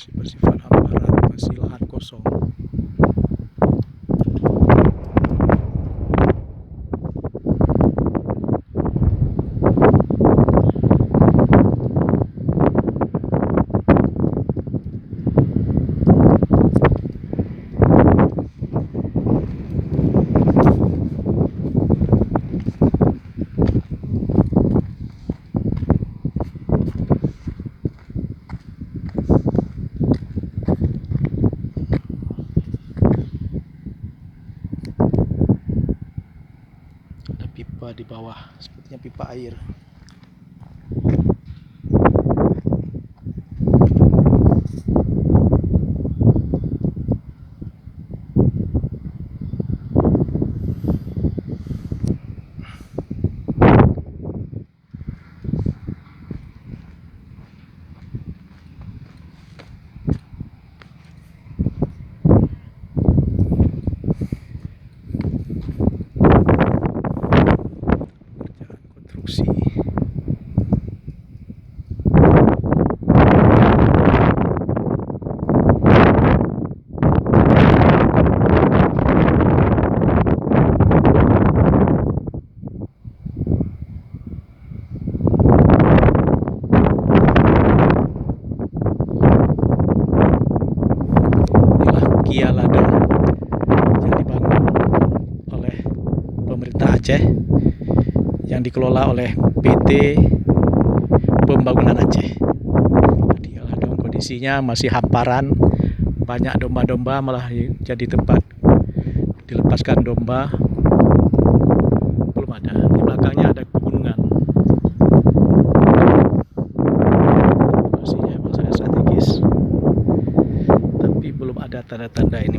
masih bersifat hamparan, masih lahan kosong. Ada pipa di bawah, sepertinya pipa air. Konstruksi. Inilah Kia Ladang yang dibangun oleh pemerintah Aceh, yang dikelola oleh PT Pembangunan Aceh. Dalam kondisinya masih hamparan, banyak domba-domba, malah jadi tempat dilepaskan domba. Belum ada. Di belakangnya ada pegunungan. Lokasinya memang sangat strategis, tapi belum ada tanda-tanda ini